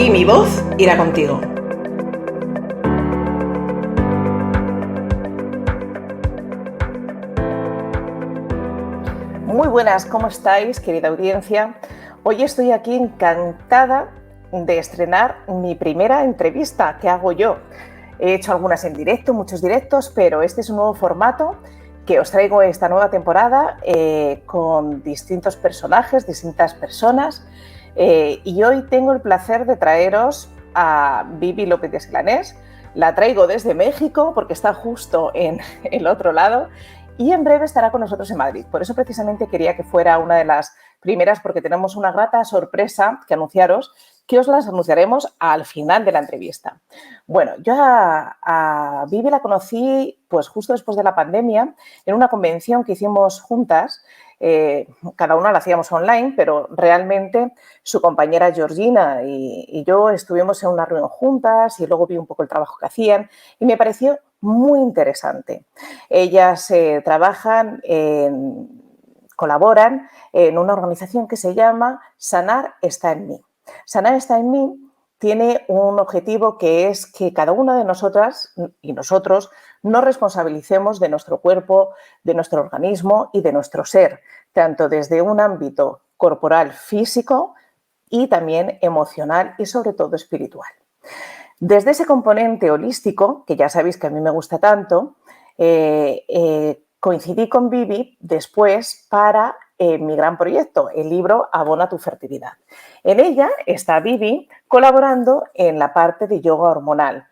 y mi voz irá contigo. Muy buenas, ¿cómo estáis, querida audiencia? Hoy estoy aquí encantada de estrenar mi primera entrevista que hago yo. He hecho algunas en directo, muchos directos, pero este es un nuevo formato que os traigo esta nueva temporada con distintos personajes, distintas personas. Y hoy tengo el placer de traeros a Vivi López de Esclanés. La traigo desde México porque está justo en el otro lado y en breve estará con nosotros en Madrid. Por eso precisamente quería que fuera una de las primeras, porque tenemos una grata sorpresa que anunciaros, que os las anunciaremos al final de la entrevista. Bueno, yo a Vivi la conocí pues justo después de la pandemia en una convención que hicimos juntas. Cada una la hacíamos online, pero realmente su compañera Georgina y yo estuvimos en una reunión juntas y luego vi un poco el trabajo que hacían y me pareció muy interesante. Ellas colaboran en una organización que se llama Sanar está en mí. Sanar está en mí tiene un objetivo que es que cada una de nosotras y nosotros nos responsabilicemos de nuestro cuerpo, de nuestro organismo y de nuestro ser, tanto desde un ámbito corporal físico y también emocional y sobre todo espiritual. Desde ese componente holístico, que ya sabéis que a mí me gusta tanto, coincidí con Vivi después para mi gran proyecto, el libro Abona tu fertilidad. En ella está Vivi colaborando en la parte de yoga hormonal,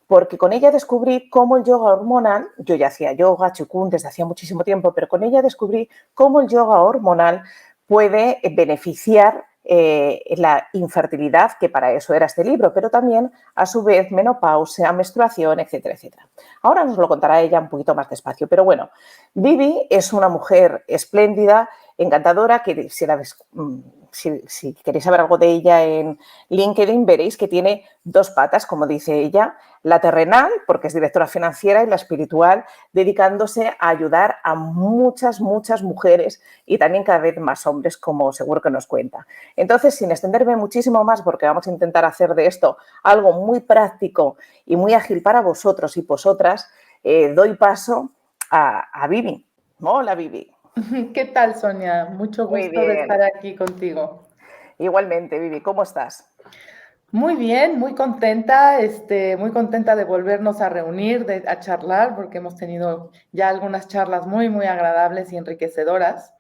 porque con ella descubrí cómo el yoga hormonal, yo ya hacía yoga, Qigong desde hacía muchísimo tiempo, pero con ella descubrí cómo el yoga hormonal puede beneficiar la infertilidad, que para eso era este libro, pero también, a su vez, menopausia, menstruación, etcétera, etcétera. Ahora nos lo contará ella un poquito más despacio, pero bueno, Vivi es una mujer espléndida, encantadora, que si queréis saber algo de ella en LinkedIn veréis que tiene dos patas, como dice ella, la terrenal, porque es directora financiera, y la espiritual, dedicándose a ayudar a muchas, muchas mujeres y también cada vez más hombres, como seguro que nos cuenta. Entonces, sin extenderme muchísimo más, porque vamos a intentar hacer de esto algo muy práctico y muy ágil para vosotros y vosotras, doy paso a Vivi. Hola, Vivi. ¿Qué tal, Sonia? Mucho Muy gusto de bien. estar aquí contigo. Igualmente, Vivi, ¿cómo estás? Muy bien, muy contenta de volvernos a reunir, a charlar, porque hemos tenido ya algunas charlas muy, muy agradables y enriquecedoras.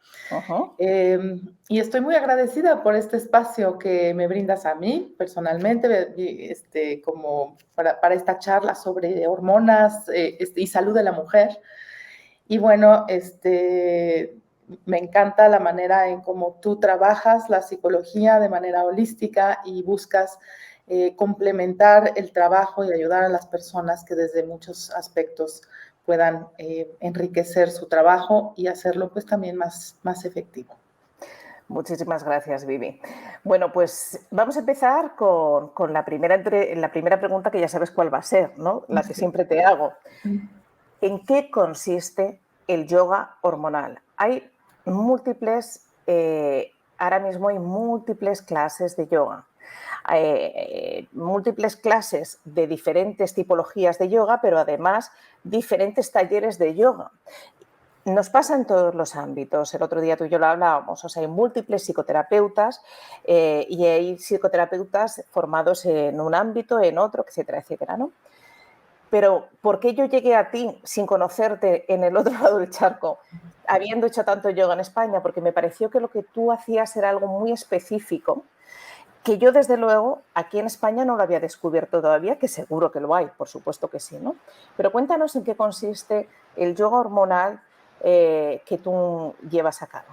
Y estoy muy agradecida por este espacio que me brindas a mí personalmente, como para esta charla sobre hormonas y salud de la mujer. Y bueno, me encanta la manera en cómo tú trabajas la psicología de manera holística y buscas complementar el trabajo y ayudar a las personas que desde muchos aspectos puedan enriquecer su trabajo y hacerlo pues también más efectivo. Muchísimas gracias, Vivi. Bueno, pues vamos a empezar con la primera pregunta, que ya sabes cuál va a ser, ¿no? La que siempre te hago. ¿En qué consiste el yoga hormonal? Hay ahora mismo hay múltiples clases de yoga. Múltiples clases de diferentes tipologías de yoga, pero además diferentes talleres de yoga. Nos pasa en todos los ámbitos. El otro día tú y yo lo hablábamos. O sea, hay múltiples psicoterapeutas y hay psicoterapeutas formados en un ámbito, en otro, etcétera, etcétera, ¿no? Pero ¿por qué yo llegué a ti sin conocerte en el otro lado del charco, habiendo hecho tanto yoga en España? Porque me pareció que lo que tú hacías era algo muy específico, que yo desde luego aquí en España no lo había descubierto todavía, que seguro que lo hay, por supuesto que sí, ¿no? Pero cuéntanos en qué consiste el yoga hormonal que tú llevas a cabo.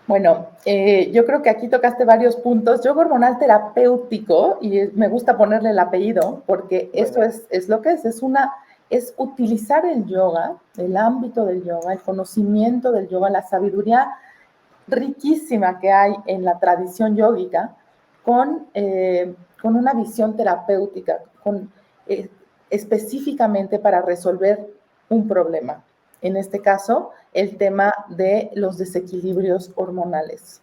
Bueno, yo creo que aquí tocaste varios puntos. Yoga hormonal terapéutico, y me gusta ponerle el apellido, porque eso es lo que es utilizar el yoga, el ámbito del yoga, el conocimiento del yoga, la sabiduría riquísima que hay en la tradición yógica, con una visión terapéutica, específicamente para resolver un problema. En este caso, el tema de los desequilibrios hormonales.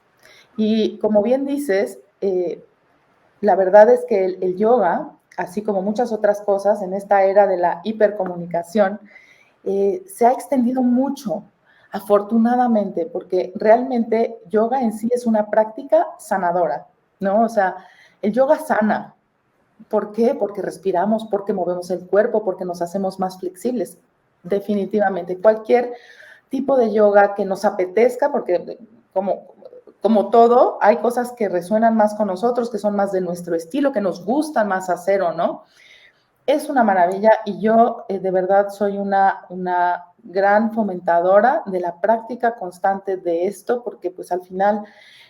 Y como bien dices, La verdad es que el yoga, así como muchas otras cosas en esta era de la hipercomunicación, se ha extendido mucho, afortunadamente, porque realmente yoga en sí es una práctica sanadora, ¿no? O sea, el yoga sana. ¿Por qué? Porque respiramos, porque movemos el cuerpo, porque nos hacemos más flexibles. Definitivamente, cualquier tipo de yoga que nos apetezca, porque como todo, hay cosas que resuenan más con nosotros, que son más de nuestro estilo, que nos gustan más hacer o no. Es una maravilla y yo de verdad soy una gran fomentadora de la práctica constante de esto, porque pues al final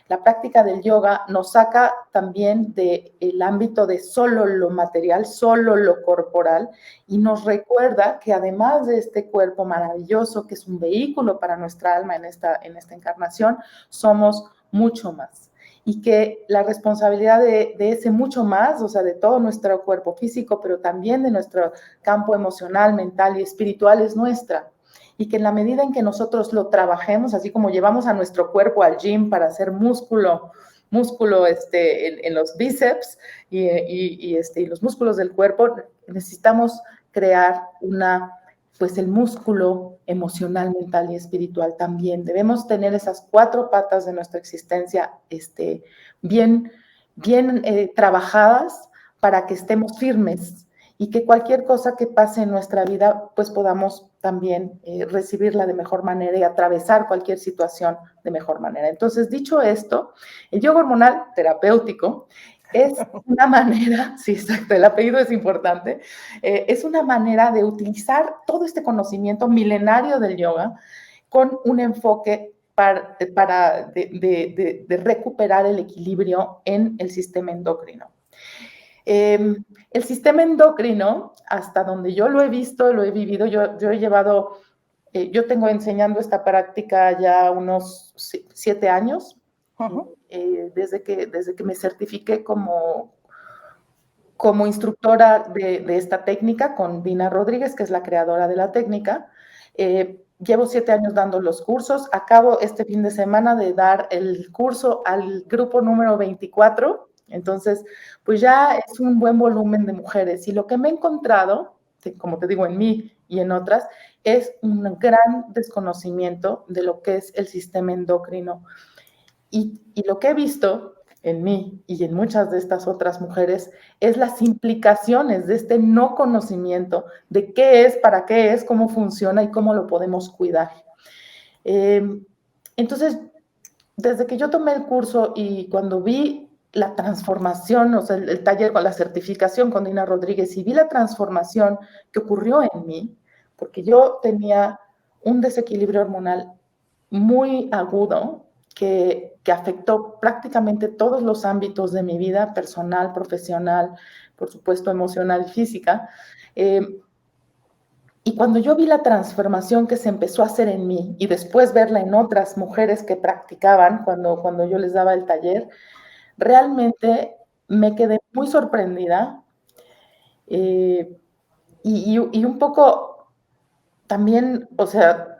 la práctica del yoga nos saca también del ámbito de solo lo material, solo lo corporal, y nos recuerda que además de este cuerpo maravilloso, que es un vehículo para nuestra alma en esta encarnación, somos mucho más. Y que la responsabilidad de ese mucho más, o sea, de todo nuestro cuerpo físico, pero también de nuestro campo emocional, mental y espiritual es nuestra. Y que en la medida en que nosotros lo trabajemos, así como llevamos a nuestro cuerpo al gym para hacer músculo en los bíceps y los músculos del cuerpo, necesitamos crear pues el músculo emocional, mental y espiritual también. Debemos tener esas 4 patas de nuestra existencia bien trabajadas para que estemos firmes y que cualquier cosa que pase en nuestra vida, pues podamos también recibirla de mejor manera y atravesar cualquier situación de mejor manera. Entonces, dicho esto, el yoga hormonal terapéutico es una manera, sí, exacto, el apellido es importante, es una manera de utilizar todo este conocimiento milenario del yoga con un enfoque de recuperar el equilibrio en el sistema endocrino. El sistema endocrino, hasta donde yo lo he visto, lo he vivido, yo he llevado, yo tengo enseñando esta práctica ya unos 7 años, desde que me certifiqué como instructora de esta técnica con Dina Rodríguez, que es la creadora de la técnica. Llevo 7 años dando los cursos. Acabo este fin de semana de dar el curso al grupo número 24. Entonces, pues ya es un buen volumen de mujeres. Y lo que me he encontrado, como te digo, en mí y en otras, es un gran desconocimiento de lo que es el sistema endocrino. Y lo que he visto en mí y en muchas de estas otras mujeres es las implicaciones de este no conocimiento de qué es, para qué es, cómo funciona y cómo lo podemos cuidar. Entonces, desde que yo tomé el curso y cuando vi la transformación, o sea, el taller con la certificación con Dina Rodríguez y vi la transformación que ocurrió en mí, porque yo tenía un desequilibrio hormonal muy agudo que afectó prácticamente todos los ámbitos de mi vida, personal, profesional, por supuesto, emocional y física. Y cuando yo vi la transformación que se empezó a hacer en mí y después verla en otras mujeres que practicaban cuando yo les daba el taller, realmente me quedé muy sorprendida y un poco también, o sea,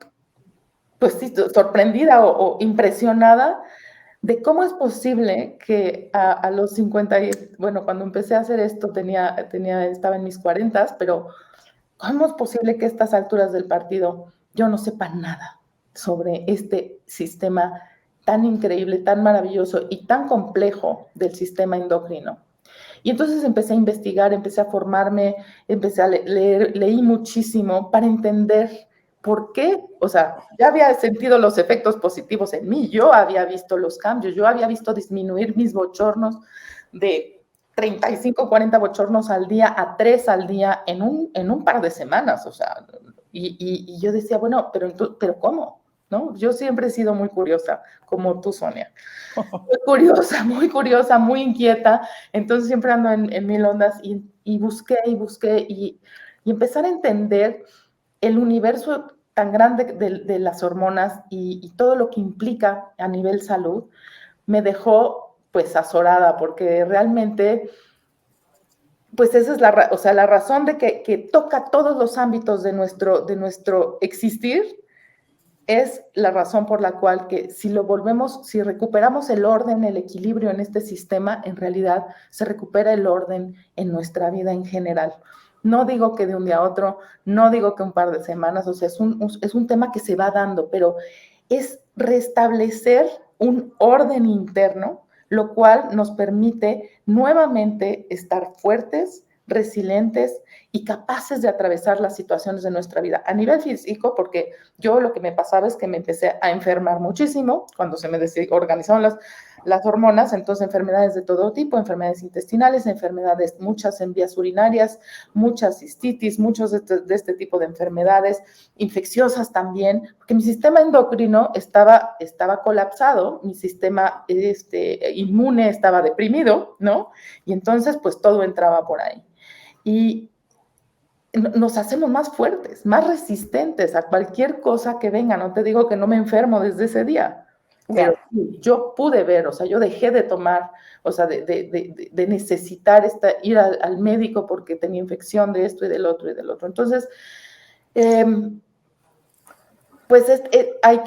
pues sí, sorprendida o impresionada de cómo es posible que a los 50, bueno, cuando empecé a hacer esto estaba en mis 40, pero ¿cómo es posible que a estas alturas del partido yo no sepa nada sobre este sistema tan increíble, tan maravilloso y tan complejo del sistema endocrino? Y entonces empecé a investigar, empecé a formarme, empecé a leer, leí muchísimo para entender por qué, o sea, ya había sentido los efectos positivos en mí, yo había visto los cambios, yo había visto disminuir mis bochornos de 35, 40 bochornos al día a 3 al día en un par de semanas, o sea, y yo decía, bueno, pero ¿cómo? ¿No? Yo siempre he sido muy curiosa, como tú, Sonia. Muy curiosa, muy inquieta. Entonces siempre ando en mil ondas y busqué y empezar a entender el universo tan grande de las hormonas y todo lo que implica a nivel salud, me dejó pues azorada porque realmente pues esa es la razón de que toca todos los ámbitos de nuestro existir es la razón por la cual que si recuperamos el orden, el equilibrio en este sistema, en realidad se recupera el orden en nuestra vida en general. No digo que de un día a otro, no digo que un par de semanas, o sea, es un tema que se va dando, pero es restablecer un orden interno, lo cual nos permite nuevamente estar fuertes, resilientes y capaces de atravesar las situaciones de nuestra vida. A nivel físico, porque yo lo que me pasaba es que me empecé a enfermar muchísimo cuando se me desorganizaron las hormonas, entonces enfermedades de todo tipo, enfermedades intestinales, enfermedades, muchas en vías urinarias, muchas cistitis, muchos de este tipo de enfermedades, infecciosas también, porque mi sistema endocrino estaba colapsado, mi sistema inmune estaba deprimido, ¿no? Y entonces pues todo entraba por ahí. Y nos hacemos más fuertes, más resistentes a cualquier cosa que venga. No te digo que no me enfermo desde ese día, pero yo pude ver, o sea, yo dejé de tomar, o sea, de necesitar ir al médico porque tenía infección de esto y del otro y del otro. Entonces, pues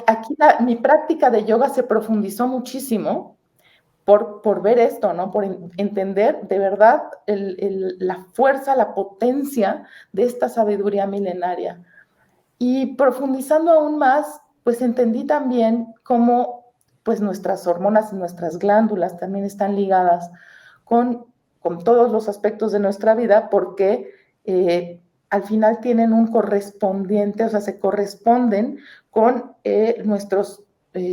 aquí mi práctica de yoga se profundizó muchísimo por ver esto, ¿no? Por entender de verdad la fuerza, la potencia de esta sabiduría milenaria. Y profundizando aún más, pues entendí también cómo pues nuestras hormonas y nuestras glándulas también están ligadas con todos los aspectos de nuestra vida, porque al final tienen un correspondiente, o sea, se corresponden con nuestros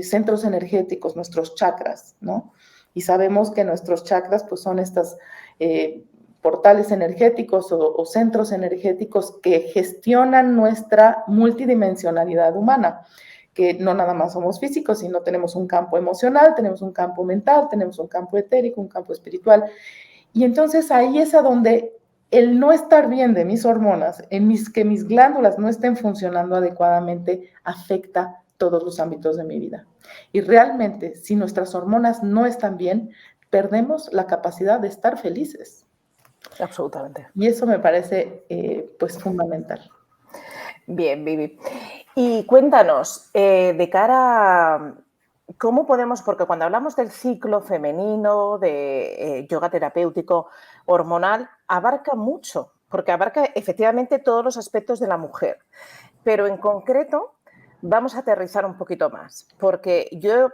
centros energéticos, nuestros chakras, ¿no? Y sabemos que nuestros chakras pues son estas portales energéticos o centros energéticos que gestionan nuestra multidimensionalidad humana, que no nada más somos físicos, sino tenemos un campo emocional, tenemos un campo mental, tenemos un campo etérico, un campo espiritual. Y entonces ahí es a donde el no estar bien de mis hormonas, que mis glándulas no estén funcionando adecuadamente, afecta todos los ámbitos de mi vida. Y realmente, si nuestras hormonas no están bien, perdemos la capacidad de estar felices. Absolutamente. Y eso me parece pues fundamental. Bien, Vivi. Y cuéntanos, de cara a cómo podemos, porque cuando hablamos del ciclo femenino, de yoga terapéutico, hormonal, abarca mucho, porque abarca efectivamente todos los aspectos de la mujer. Pero en concreto, vamos a aterrizar un poquito más, porque yo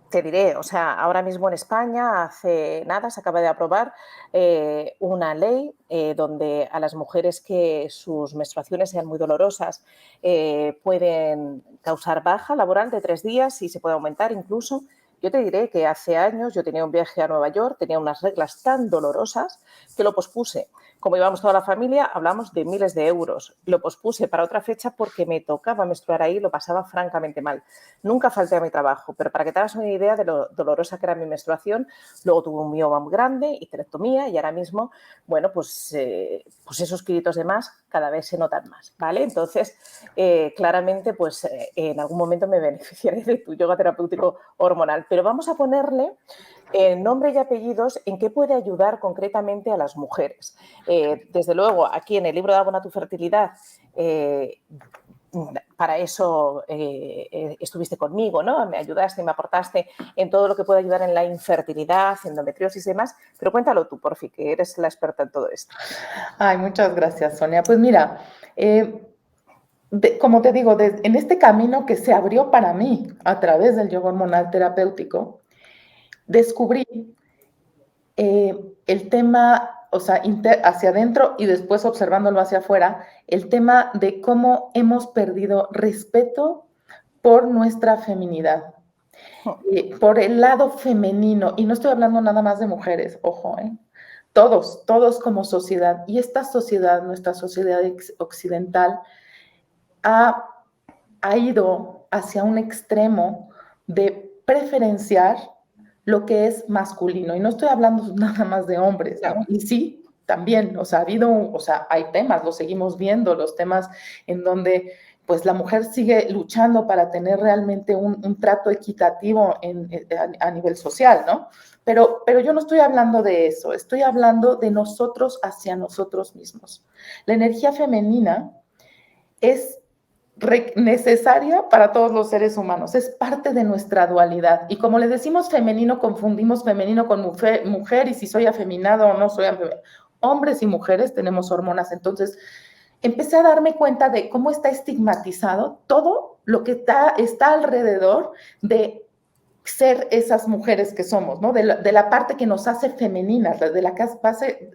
te diré, o sea, ahora mismo en España, hace nada, se acaba de aprobar una ley donde a las mujeres que sus menstruaciones sean muy dolorosas pueden causar baja laboral de 3 días y se puede aumentar incluso. Yo te diré que hace años yo tenía un viaje a Nueva York, tenía unas reglas tan dolorosas que lo pospuse. Como íbamos toda la familia, hablamos de miles de euros. Lo pospuse para otra fecha porque me tocaba menstruar ahí y lo pasaba francamente mal. Nunca falté a mi trabajo, pero para que te hagas una idea de lo dolorosa que era mi menstruación, luego tuve un mioma muy grande, histerectomía y ahora mismo, bueno, pues esos kilitos de más cada vez se notan más, ¿vale? Entonces, claramente, pues en algún momento me beneficiaré de tu yoga terapéutico hormonal, pero vamos a ponerle nombre y apellidos en qué puede ayudar concretamente a las mujeres. Desde luego, aquí en el libro de Abona tu fertilidad, para eso estuviste conmigo, ¿no? Me ayudaste, me aportaste en todo lo que puede ayudar en la infertilidad, endometriosis y demás, pero cuéntalo tú, porfi, que eres la experta en todo esto. Ay, muchas gracias, Sonia. Pues mira, como te digo, en este camino que se abrió para mí a través del yoga hormonal terapéutico, descubrí el tema, o sea, hacia adentro y después observándolo hacia afuera, el tema de cómo hemos perdido respeto por nuestra feminidad, por el lado femenino, y no estoy hablando nada más de mujeres, ojo, todos como sociedad, y esta sociedad, nuestra sociedad occidental, ha ido hacia un extremo de preferenciar lo que es masculino. Y no estoy hablando nada más de hombres, ¿no? Y sí, también, o sea, hay temas, los seguimos viendo, los temas en donde pues la mujer sigue luchando para tener realmente un trato equitativo a nivel social, ¿no? Pero yo no estoy hablando de eso, estoy hablando de nosotros hacia nosotros mismos. La energía femenina es necesaria para todos los seres humanos, es parte de nuestra dualidad. Y como le decimos femenino, confundimos femenino con mujer, y si soy afeminado o no soy afeminado. Hombres y mujeres tenemos hormonas, entonces empecé a darme cuenta de cómo está estigmatizado todo lo que está alrededor de ser esas mujeres que somos, ¿no? De la parte que nos hace femeninas, de la que hace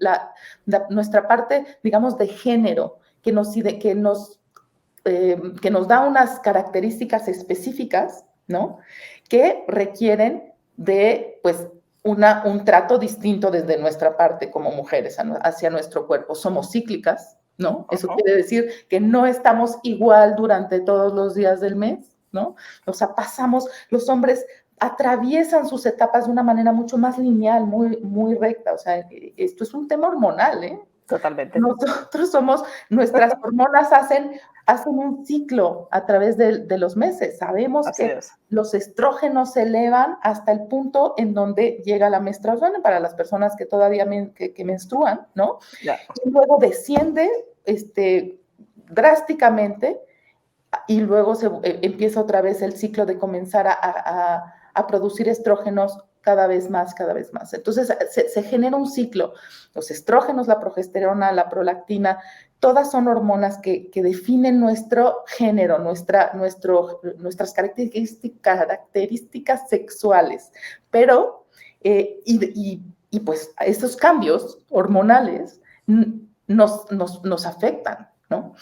nuestra parte, digamos, de género, que nos da unas características específicas, ¿no? Que requieren de, pues, un trato distinto desde nuestra parte como mujeres hacia nuestro cuerpo. Somos cíclicas, ¿no? Eso quiere decir que no estamos igual durante todos los días del mes, ¿no? O sea, los hombres atraviesan sus etapas de una manera mucho más lineal, muy, muy recta. O sea, esto es un tema hormonal, ¿eh? Totalmente. Nuestras hormonas hacen un ciclo a través de los meses. Sabemos Así que es. los estrógenos se elevan hasta el punto en donde llega la menstruación para las personas que todavía que menstruan, ¿no? Ya. Y luego desciende drásticamente y luego empieza otra vez el ciclo de comenzar a producir estrógenos cada vez más, cada vez más. Entonces se genera un ciclo. Los estrógenos, la progesterona, la prolactina, todas son hormonas que definen nuestro género, nuestras características sexuales. Pero, pues estos cambios hormonales nos afectan, ¿no?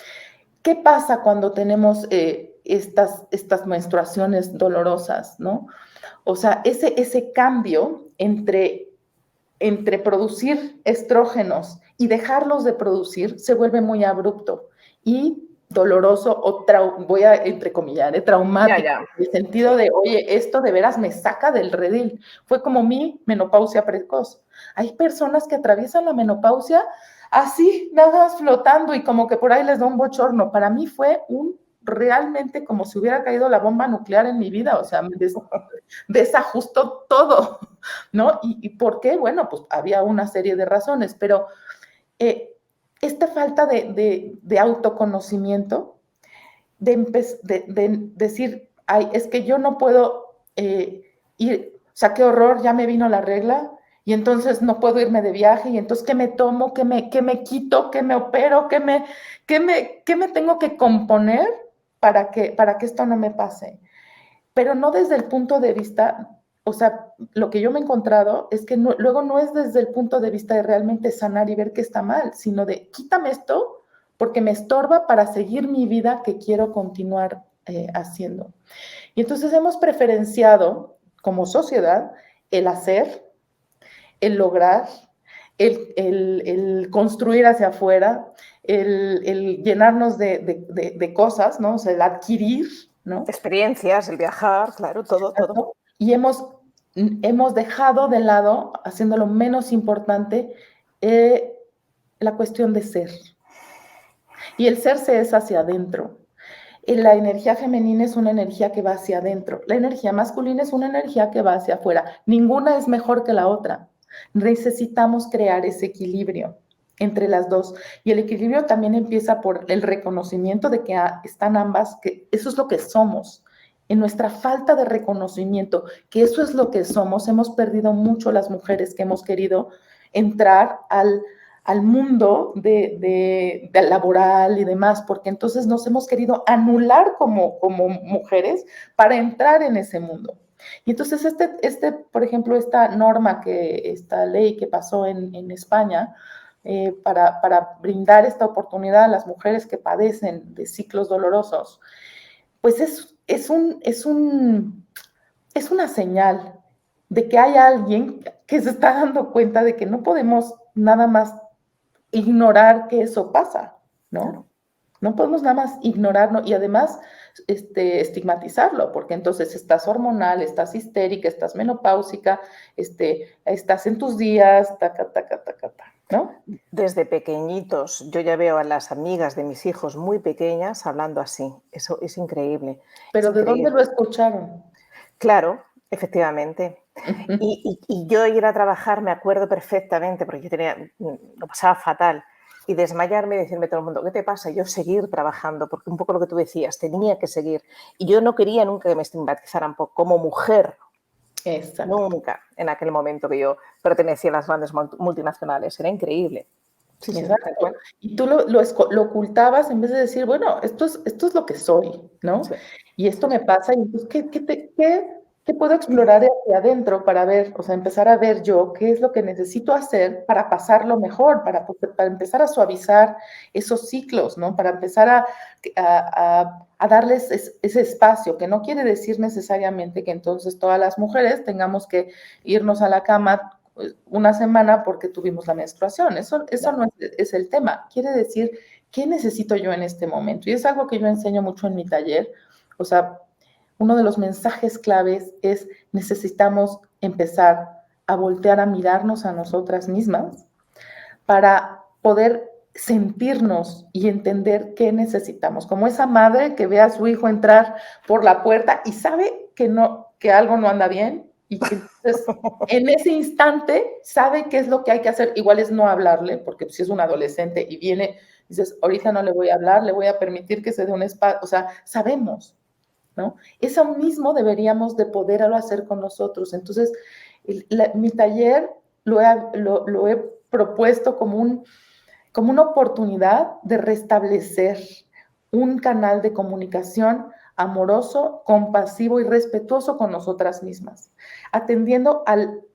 ¿Qué pasa cuando tenemos estas menstruaciones dolorosas, ¿no? O sea, ese cambio entre producir estrógenos y dejarlos de producir se vuelve muy abrupto y doloroso o, voy a entrecomillar, traumático, Ya. en el sentido Sí. de, oye, esto de veras me saca del redil. Fue como mi menopausia precoz. Hay personas que atraviesan la menopausia así, nada más flotando y como que por ahí les da un bochorno. Para mí fue realmente como si hubiera caído la bomba nuclear en mi vida, o sea, me desajustó todo, ¿no? ¿Y por qué? Bueno, pues había una serie de razones, pero esta falta de autoconocimiento, de decir, ay, es que yo no puedo ir, o sea, qué horror, ya me vino la regla, y entonces no puedo irme de viaje, y entonces, ¿qué me tomo? ¿Qué me quito? ¿Qué me opero? ¿Qué me tengo que componer para que esto no me pase? Pero no desde el punto de vista, o sea, lo que yo me he encontrado es que luego no es desde el punto de vista de realmente sanar y ver que está mal, sino de quítame esto porque me estorba para seguir mi vida que quiero continuar haciendo. Y entonces hemos preferenciado como sociedad el hacer, el lograr, el construir hacia afuera, el llenarnos de cosas, ¿no? O sea, el adquirir, ¿no? Experiencias, el viajar, claro, todo. Y hemos dejado de lado, haciéndolo menos importante, la cuestión de ser. Y el ser se es hacia adentro. La energía femenina es una energía que va hacia adentro. La energía masculina es una energía que va hacia afuera. Ninguna es mejor que la otra. Necesitamos crear ese equilibrio entre las dos. Y el equilibrio también empieza por el reconocimiento de que están ambas, que eso es lo que somos. En nuestra falta de reconocimiento, que eso es lo que somos, hemos perdido mucho las mujeres que hemos querido entrar al mundo de laboral y demás, porque entonces nos hemos querido anular como mujeres para entrar en ese mundo. Y entonces por ejemplo, esta ley que pasó en España, para brindar esta oportunidad a las mujeres que padecen de ciclos dolorosos, pues es una señal de que hay alguien que se está dando cuenta de que no podemos nada más ignorar que eso pasa, ¿no? Claro. No podemos nada más ignorarlo y además estigmatizarlo, porque entonces estás hormonal, estás histérica, estás menopáusica, estás en tus días, taca, taca, taca, taca, ¿no? Desde pequeñitos, yo ya veo a las amigas de mis hijos muy pequeñas hablando así. Eso es increíble, es Pero ¿de dónde lo increíble. escucharon? Claro, efectivamente. Y yo ir a trabajar, me acuerdo perfectamente, porque yo lo pasaba fatal. y desmayarme y decirme todo el mundo, ¿qué te pasa? Y yo seguir trabajando, porque un poco lo que tú decías, tenía que seguir. Y yo no quería nunca que me estigmatizaran como mujer. Exacto. Nunca en aquel momento que yo pertenecía a las grandes multinacionales. Era increíble. Sí, sí, tal Exacto. cual. Y tú lo ocultabas en vez de decir, bueno, esto es lo que soy, ¿no? Sí, Y esto sí, me sí. pasa, y entonces, ¿qué puedo explorar hacia adentro para ver, o sea, empezar a ver yo qué es lo que necesito hacer para pasarlo mejor, para empezar a suavizar esos ciclos, ¿no? Para empezar a darles ese espacio, que no quiere decir necesariamente que entonces todas las mujeres tengamos que irnos a la cama una semana porque tuvimos la menstruación. Eso no es el tema. Quiere decir, ¿qué necesito yo en este momento? Y es algo que yo enseño mucho en mi taller. O sea, uno de los mensajes claves es necesitamos empezar a voltear a mirarnos a nosotras mismas para poder sentirnos y entender qué necesitamos. Como esa madre que ve a su hijo entrar por la puerta y sabe que algo no anda bien y que entonces en ese instante sabe qué es lo que hay que hacer. Igual es no hablarle, porque si es un adolescente y viene, dices, ahorita no le voy a hablar, le voy a permitir que se dé un espacio, o sea, sabemos, ¿no? Eso mismo deberíamos de poderlo hacer con nosotros. Entonces, mi taller lo he propuesto como una oportunidad de restablecer un canal de comunicación amoroso, compasivo y respetuoso con nosotras mismas, atendiendo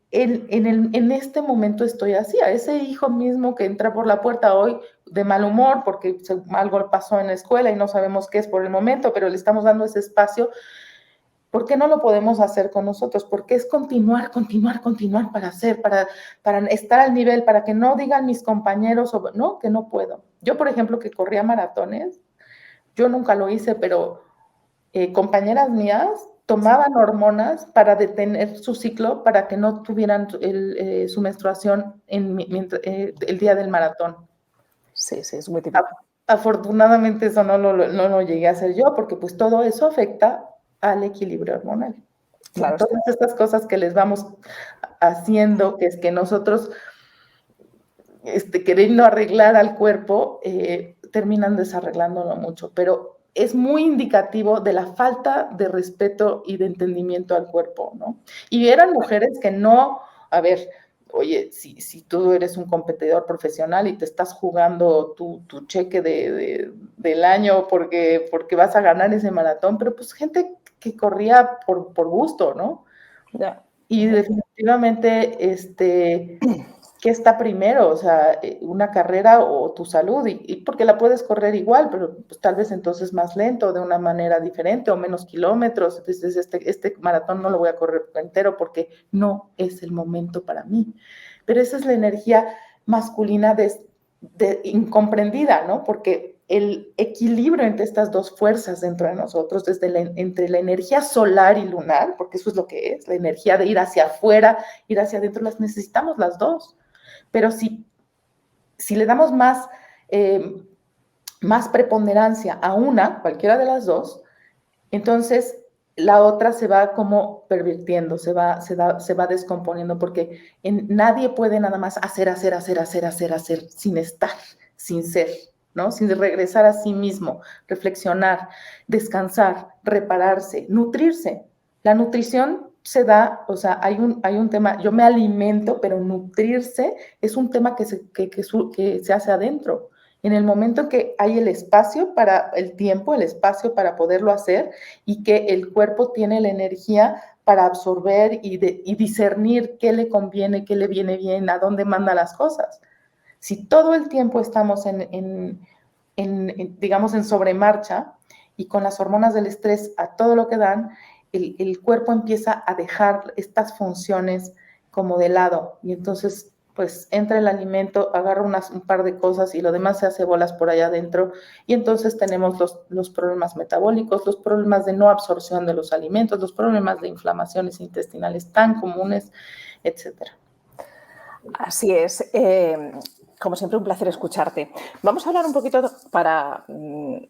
en este momento estoy así, a ese hijo mismo que entra por la puerta hoy de mal humor porque algo pasó en la escuela y no sabemos qué es por el momento, pero le estamos dando ese espacio. ¿Por qué no lo podemos hacer con nosotros? Porque es continuar, continuar, continuar para hacer, para estar al nivel, para que no digan mis compañeros, no, que no puedo. Yo, por ejemplo, que corría maratones, yo nunca lo hice, pero compañeras mías tomaban hormonas para detener su ciclo, para que no tuvieran su menstruación el día del maratón. Sí, sí, es muy típico. Afortunadamente eso no lo llegué a hacer yo, porque pues todo eso afecta al equilibrio hormonal. ¿No? Claro está. Todas estas cosas que les vamos haciendo, que es que nosotros queriendo arreglar al cuerpo, terminan desarreglándolo mucho, pero es muy indicativo de la falta de respeto y de entendimiento al cuerpo, ¿no? Y eran mujeres que no, a ver, oye, si tú eres un competidor profesional y te estás jugando tu cheque del año porque vas a ganar ese maratón, pero pues gente que corría por gusto, ¿no? Ya. Y definitivamente, ¿qué está primero? O sea, una carrera o tu salud, y porque la puedes correr igual, pero pues, tal vez entonces más lento, de una manera diferente o menos kilómetros. Entonces, este maratón no lo voy a correr entero porque no es el momento para mí. Pero esa es la energía masculina incomprendida, ¿no? Porque el equilibrio entre estas dos fuerzas dentro de nosotros, entre la energía solar y lunar, porque eso es lo que es, la energía de ir hacia afuera, ir hacia adentro, las necesitamos las dos. Pero si le damos más preponderancia a una, cualquiera de las dos, entonces la otra se va como pervirtiendo, se va descomponiendo, porque nadie puede nada más hacer, sin estar, sin ser, ¿no? Sin regresar a sí mismo, reflexionar, descansar, repararse, nutrirse. La nutrición se da, o sea, hay un tema, yo me alimento, pero nutrirse es un tema que se hace adentro. En el momento que hay el espacio para el tiempo, el espacio para poderlo hacer, y que el cuerpo tiene la energía para absorber y discernir qué le conviene, qué le viene bien, a dónde manda las cosas. Si todo el tiempo estamos digamos, en sobremarcha y con las hormonas del estrés a todo lo que dan, el cuerpo empieza a dejar estas funciones como de lado, y entonces pues entra el alimento, agarra un par de cosas y lo demás se hace bolas por allá adentro, y entonces tenemos los problemas metabólicos, los problemas de no absorción de los alimentos, los problemas de inflamaciones intestinales tan comunes, etcétera. Así es. Como siempre, un placer escucharte. Vamos a hablar un poquito para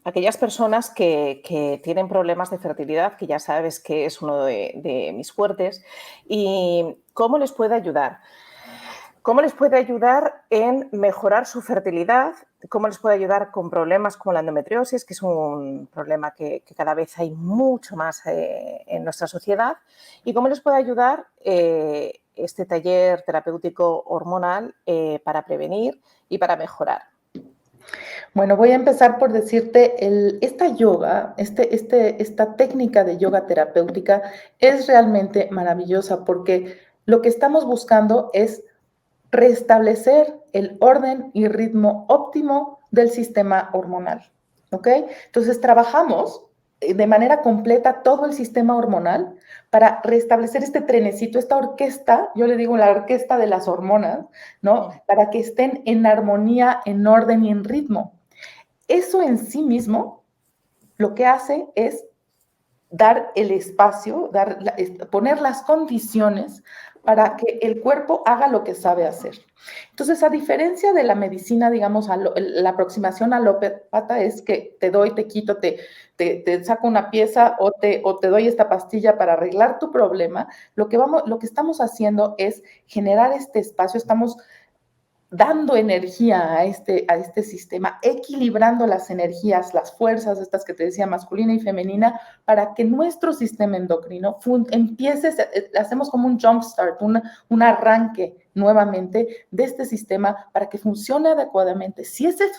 aquellas personas que tienen problemas de fertilidad, que ya sabes que es uno de mis fuertes, y cómo les puede ayudar. ¿Cómo les puede ayudar en mejorar su fertilidad cómo les puede ayudar con problemas como la endometriosis, que es un problema que cada vez hay mucho más en nuestra sociedad, y cómo les puede ayudar este taller terapéutico hormonal para prevenir y para mejorar. Bueno, voy a empezar por decirte, esta yoga, esta técnica de yoga terapéutica es realmente maravillosa porque lo que estamos buscando es restablecer el orden y ritmo óptimo del sistema hormonal, ¿ok? Entonces trabajamos de manera completa todo el sistema hormonal para restablecer este trenecito, esta orquesta, yo le digo la orquesta de las hormonas, ¿no? Para que estén en armonía, en orden y en ritmo. Eso en sí mismo lo que hace es dar el espacio, poner las condiciones para que el cuerpo haga lo que sabe hacer. Entonces, a diferencia de la medicina, digamos, la aproximación alópata es que te doy, te quito, te saco una pieza o te doy esta pastilla para arreglar tu problema, lo que estamos haciendo es generar este espacio, estamos dando energía a este sistema, equilibrando las energías, las fuerzas, estas que te decía, masculina y femenina, para que nuestro sistema endocrino empiece, hacemos como un jump start, un arranque nuevamente de este sistema para que funcione adecuadamente. Si ese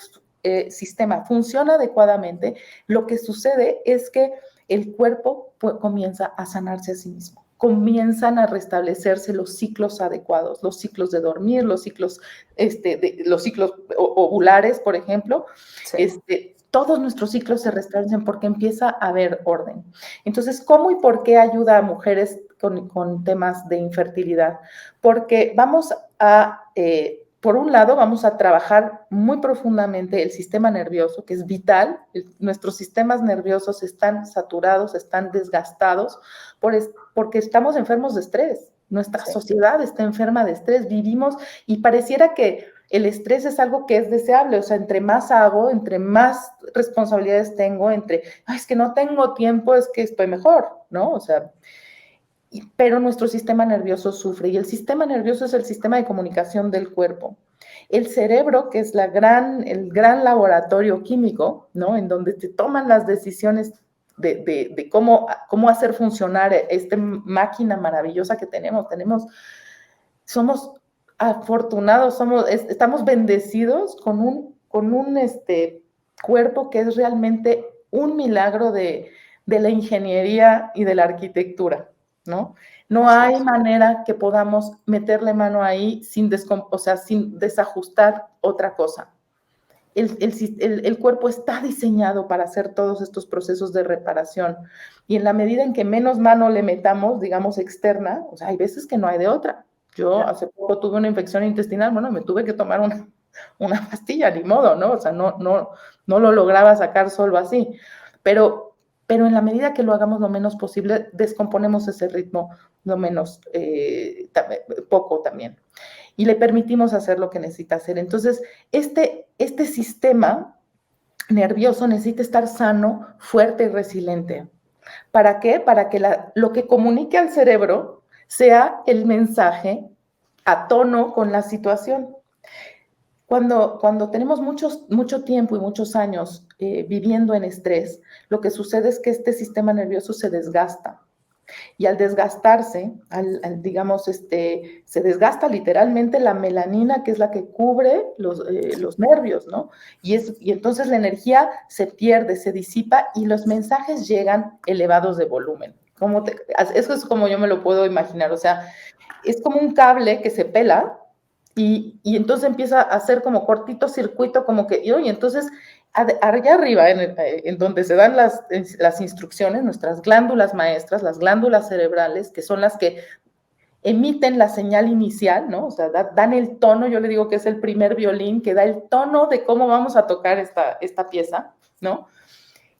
sistema funciona adecuadamente, lo que sucede es que el cuerpo comienza a sanarse a sí mismo. Comienzan a restablecerse los ciclos adecuados, los ciclos de dormir, los ciclos ovulares, por ejemplo. Sí. Todos nuestros ciclos se restablecen porque empieza a haber orden. Entonces, ¿cómo y por qué ayuda a mujeres con temas de infertilidad? Porque vamos a, por un lado, vamos a trabajar muy profundamente el sistema nervioso, que es vital. Nuestros sistemas nerviosos están saturados, están desgastados, porque estamos enfermos de estrés. Nuestra sociedad está enferma de estrés, vivimos y pareciera que el estrés es algo que es deseable, o sea, entre más hago, entre más responsabilidades tengo, es que no tengo tiempo, es que estoy mejor, ¿no? O sea, pero nuestro sistema nervioso sufre y el sistema nervioso es el sistema de comunicación del cuerpo. El cerebro, que es el gran laboratorio químico, ¿no? En donde te toman las decisiones de cómo hacer funcionar esta máquina maravillosa que tenemos. Somos afortunados, estamos bendecidos con un cuerpo que es realmente un milagro de la ingeniería y de la arquitectura, ¿no? No hay manera que podamos meterle mano ahí sin desajustar otra cosa. El cuerpo está diseñado para hacer todos estos procesos de reparación y en la medida en que menos mano le metamos, digamos, externa, o sea, hay veces que no hay de otra. Yo hace poco tuve una infección intestinal, bueno, me tuve que tomar una pastilla, ni modo, ¿no? O sea, no lo lograba sacar solo así, pero en la medida que lo hagamos lo menos posible, descomponemos ese ritmo lo menos, poco también. Y le permitimos hacer lo que necesita hacer. Entonces, este sistema nervioso necesita estar sano, fuerte y resiliente. ¿Para qué? Para que lo que comunique al cerebro sea el mensaje a tono con la situación. Cuando tenemos mucho tiempo y muchos años viviendo en estrés, lo que sucede es que este sistema nervioso se desgasta. Y al desgastarse, digamos, se desgasta literalmente la melanina, que es la que cubre los nervios, ¿no? Y entonces la energía se pierde, se disipa y los mensajes llegan elevados de volumen. Eso es como yo me lo puedo imaginar, o sea, es como un cable que se pela y entonces empieza a hacer como cortito circuito, como que, y entonces allá arriba, en donde se dan las instrucciones, nuestras glándulas maestras, las glándulas cerebrales, que son las que emiten la señal inicial, ¿no? O sea, dan el tono, yo le digo que es el primer violín, que da el tono de cómo vamos a tocar esta pieza, ¿no?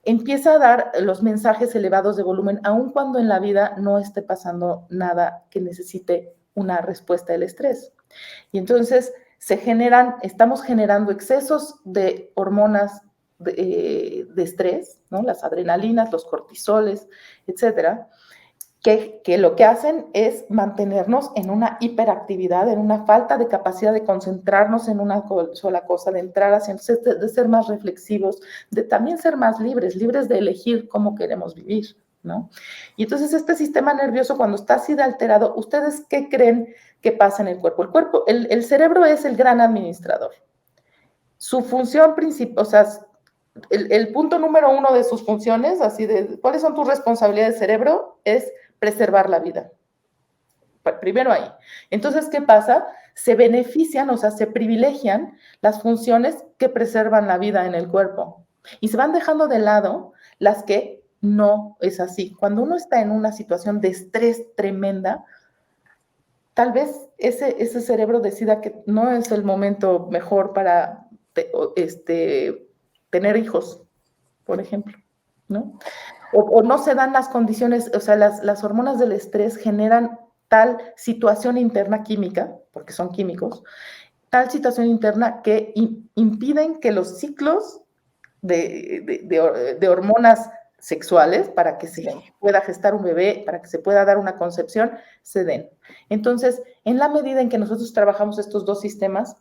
Empieza a dar los mensajes elevados de volumen, aun cuando en la vida no esté pasando nada que necesite una respuesta del estrés. Y entonces estamos generando excesos de hormonas de estrés, ¿no? Las adrenalinas, los cortisoles, etcétera. que lo que hacen es mantenernos en una hiperactividad, en una falta de capacidad de concentrarnos en una sola cosa, de entrar hacia, de ser más reflexivos, de también ser más libres, libres de elegir cómo queremos vivir, ¿no? Y entonces este sistema nervioso, cuando está así de alterado, ¿ustedes qué creen que pasa en el cuerpo? El cerebro es el gran administrador. Su función principal, o sea, el punto número uno de sus funciones, así de, ¿cuáles son tus responsabilidades, cerebro? Es preservar la vida. Primero ahí. Entonces, ¿qué pasa? Se benefician, o sea, se privilegian las funciones que preservan la vida en el cuerpo y se van dejando de lado las que no es así. Cuando uno está en una situación de estrés tremenda, tal vez ese cerebro decida que no es el momento mejor para tener hijos, por ejemplo, ¿no? O no se dan las condiciones, o sea, las hormonas del estrés generan tal situación interna química, porque son químicos, tal situación interna que impiden que los ciclos de hormonas sexuales para que se pueda gestar un bebé, para que se pueda dar una concepción, se den. Entonces, en la medida en que nosotros trabajamos estos dos sistemas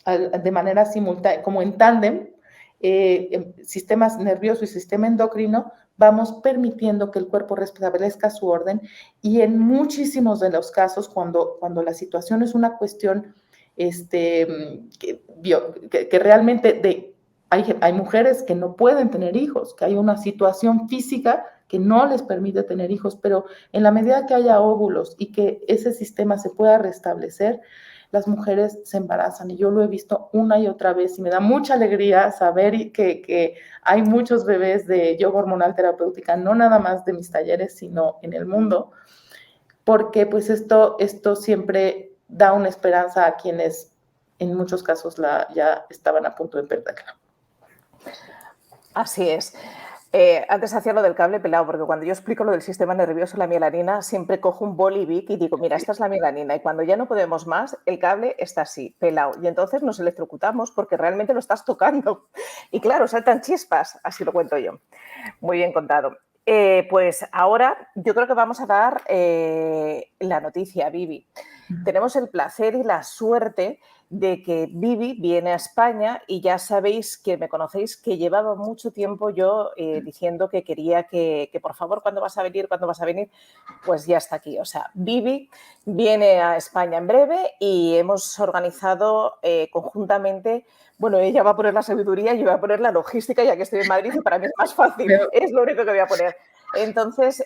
de manera simultánea, como en tándem, sistemas nervioso y sistema endocrino, vamos permitiendo que el cuerpo restablezca su orden y en muchísimos de los casos, cuando la situación es una cuestión que realmente hay mujeres que no pueden tener hijos, que hay una situación física que no les permite tener hijos, pero en la medida que haya óvulos y que ese sistema se pueda restablecer, las mujeres se embarazan y yo lo he visto una y otra vez y me da mucha alegría saber que hay muchos bebés de yoga hormonal terapéutica, no nada más de mis talleres, sino en el mundo, porque pues esto siempre da una esperanza a quienes en muchos casos ya estaban a punto de perderla. Así es. Antes hacía lo del cable pelado, porque cuando yo explico lo del sistema nervioso, la melanina, siempre cojo un boli bic y digo, mira, esta es la melanina, y cuando ya no podemos más, el cable está así, pelado, y entonces nos electrocutamos porque realmente lo estás tocando. Y claro, saltan chispas, así lo cuento yo. Muy bien contado. Pues ahora yo creo que vamos a dar la noticia, Vivi. Tenemos el placer y la suerte de que Vivi viene a España y ya sabéis que me conocéis que llevaba mucho tiempo yo diciendo que quería que por favor, ¿cuándo vas a venir? ¿Cuándo vas a venir? Pues ya está aquí. O sea, Vivi viene a España en breve y hemos organizado conjuntamente, bueno, ella va a poner la sabiduría y yo voy a poner la logística ya que estoy en Madrid y para mí es más fácil, es lo único que voy a poner. Entonces,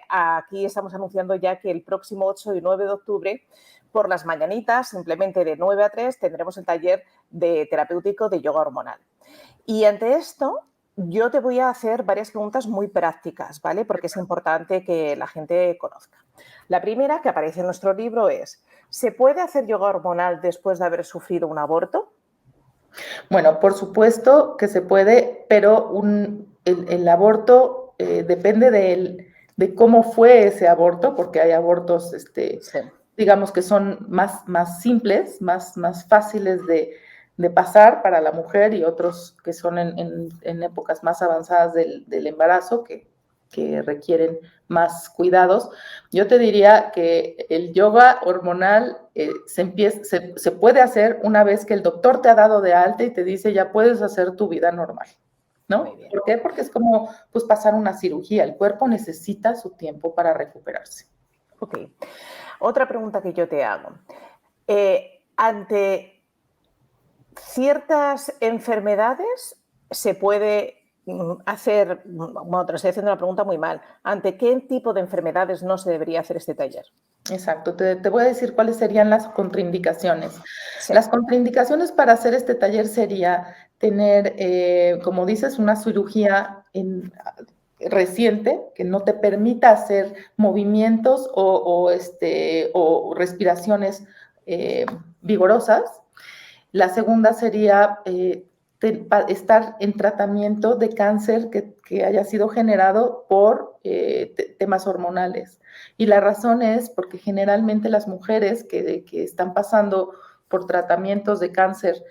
aquí estamos anunciando ya que el próximo 8 y 9 de octubre por las mañanitas, simplemente de 9 a 3, tendremos el taller de terapéutico de yoga hormonal. Y ante esto, yo te voy a hacer varias preguntas muy prácticas, ¿vale? Porque es importante que la gente conozca. La primera, que aparece en nuestro libro, es: ¿se puede hacer yoga hormonal después de haber sufrido un aborto? Bueno, por supuesto que se puede, pero el aborto depende de cómo fue ese aborto, porque hay abortos sí, digamos que son más simples, más fáciles de pasar para la mujer y otros que son en épocas más avanzadas del embarazo, que requieren más cuidados. Yo te diría que el yoga hormonal se puede hacer una vez que el doctor te ha dado de alta y te dice ya puedes hacer tu vida normal, ¿no? ¿Por qué? Porque es como pues pasar una cirugía. El cuerpo necesita su tiempo para recuperarse. Ok. Otra pregunta que yo te hago. Ante ciertas enfermedades se puede hacer, bueno, te estoy haciendo una pregunta muy mal, ¿ante qué tipo de enfermedades no se debería hacer este taller? Exacto, te voy a decir cuáles serían las contraindicaciones. Sí. Las contraindicaciones para hacer este taller sería tener, como dices, una cirugía reciente que no te permita hacer movimientos o respiraciones vigorosas. La segunda sería estar en tratamiento de cáncer que haya sido generado por temas hormonales. Y la razón es porque generalmente las mujeres que están pasando por tratamientos de cáncer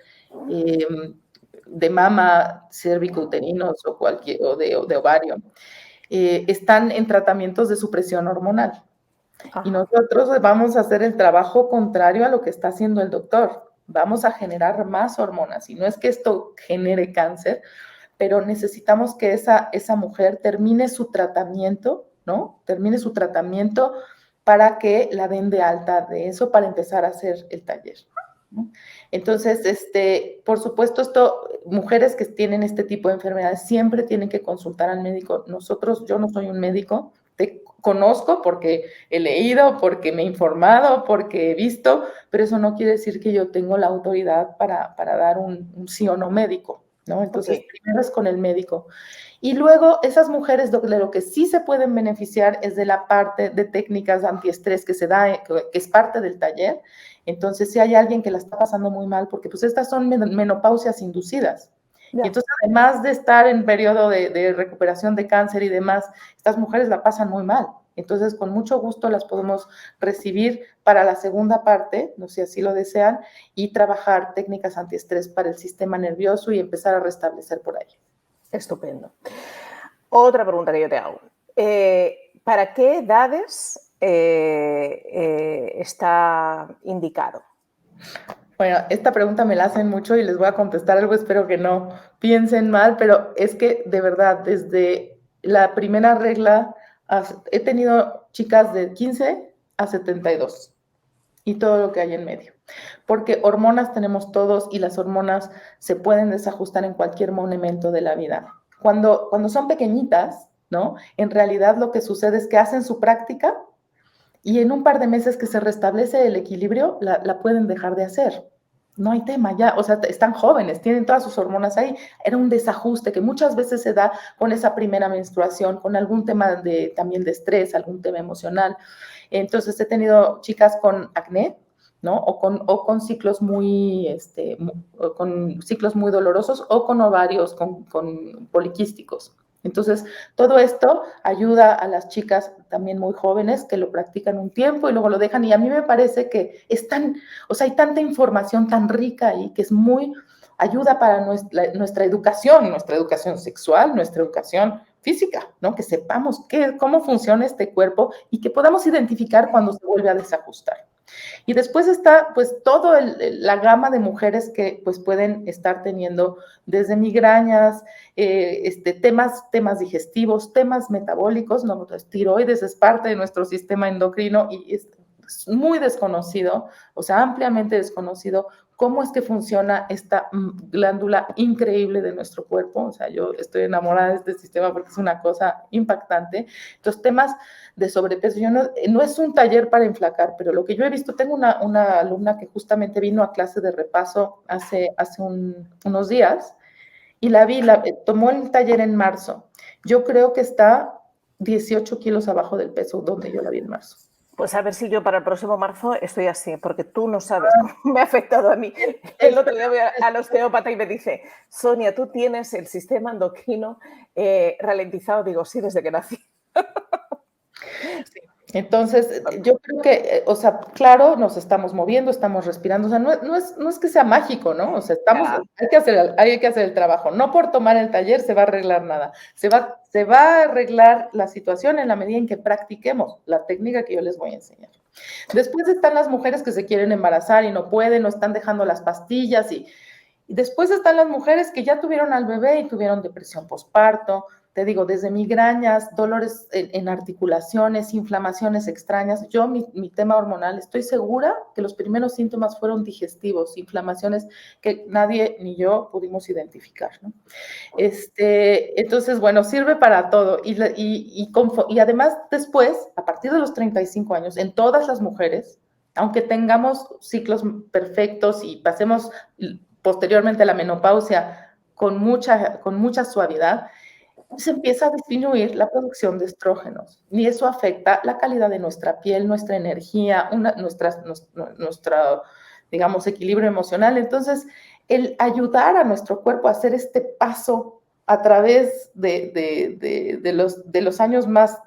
de mama, cervicouterinos o de ovario, están en tratamientos de supresión hormonal. Y Ajá. nosotros vamos a hacer el trabajo contrario a lo que está haciendo el doctor. Vamos a generar más hormonas. Y no es que esto genere cáncer, pero necesitamos que esa mujer termine su tratamiento, ¿no? Termine su tratamiento para que la den de alta de eso, para empezar a hacer el taller, ¿no? Entonces, por supuesto, mujeres que tienen este tipo de enfermedades siempre tienen que consultar al médico. Yo no soy un médico, te conozco porque he leído, porque me he informado, porque he visto, pero eso no quiere decir que yo tengo la autoridad para dar un sí o no médico, ¿no? Entonces, Okay. primero es con el médico. Y luego, esas mujeres de lo que sí se pueden beneficiar es de la parte de técnicas antiestrés que se da, que es parte del taller. Entonces, si hay alguien que la está pasando muy mal, porque pues estas son menopausias inducidas. Y Ya. entonces, además de estar en periodo de recuperación de cáncer y demás, estas mujeres la pasan muy mal. Entonces, con mucho gusto las podemos recibir para la segunda parte, no sé si así lo desean, y trabajar técnicas antiestrés para el sistema nervioso y empezar a restablecer por ahí. Estupendo. Otra pregunta que yo te hago. ¿Para qué edades está indicado? Bueno, esta pregunta me la hacen mucho y les voy a contestar algo, espero que no piensen mal, pero es que de verdad, desde la primera regla, he tenido chicas de 15 a 72 y todo lo que hay en medio. Porque hormonas tenemos todos y las hormonas se pueden desajustar en cualquier momento de la vida. Cuando son pequeñitas, ¿no? En realidad lo que sucede es que hacen su práctica y en un par de meses que se restablece el equilibrio, la pueden dejar de hacer. No hay tema ya, o sea, están jóvenes, tienen todas sus hormonas ahí. Era un desajuste que muchas veces se da con esa primera menstruación, con algún tema también de estrés, algún tema emocional. Entonces he tenido chicas con acné, ¿no? O con ciclos con ciclos muy dolorosos o con ovarios, con poliquísticos. Entonces, todo esto ayuda a las chicas también muy jóvenes que lo practican un tiempo y luego lo dejan. Y a mí me parece que o sea, hay tanta información tan rica ahí que es ayuda para nuestra educación sexual, nuestra educación física, ¿no? Que sepamos cómo funciona este cuerpo y que podamos identificar cuando se vuelve a desajustar. Y después está pues toda la gama de mujeres que pues pueden estar teniendo desde migrañas, temas digestivos, temas metabólicos, ¿no? Pues, tiroides es parte de nuestro sistema endocrino y es muy desconocido, o sea, ampliamente desconocido cómo es que funciona esta glándula increíble de nuestro cuerpo. O sea, yo estoy enamorada de este sistema porque es una cosa impactante. Entonces, temas de sobrepeso, no es un taller para enflacar, pero lo que yo he visto, tengo una alumna que justamente vino a clase de repaso hace unos días y tomó el taller en marzo. Yo creo que está 18 kilos abajo del peso donde yo la vi en marzo. Pues a ver si yo para el próximo marzo estoy así, porque tú no sabes cómo me ha afectado a mí. El otro día voy al osteópata y me dice, Sonia, tú tienes el sistema endocrino ralentizado. Digo, sí, desde que nací. Sí. Entonces, yo creo que, o sea, claro, nos estamos moviendo, estamos respirando, o sea, no es que sea mágico, ¿no? O sea, hay que hacer el trabajo. No por tomar el taller se va a arreglar nada. Se va a arreglar la situación en la medida en que practiquemos la técnica que yo les voy a enseñar. Después están las mujeres que se quieren embarazar y no pueden, o están dejando las pastillas y después están las mujeres que ya tuvieron al bebé y tuvieron depresión postparto, te digo, desde migrañas, dolores en articulaciones, inflamaciones extrañas. Yo, mi tema hormonal, estoy segura que los primeros síntomas fueron digestivos, inflamaciones que nadie ni yo pudimos identificar, ¿no? Entonces, bueno, sirve para todo. Y además, después, a partir de los 35 años, en todas las mujeres, aunque tengamos ciclos perfectos y pasemos posteriormente a la menopausia con mucha suavidad, se empieza a disminuir la producción de estrógenos y eso afecta la calidad de nuestra piel, nuestra energía, nuestra, digamos, equilibrio emocional. Entonces, el ayudar a nuestro cuerpo a hacer este paso a través de los años más,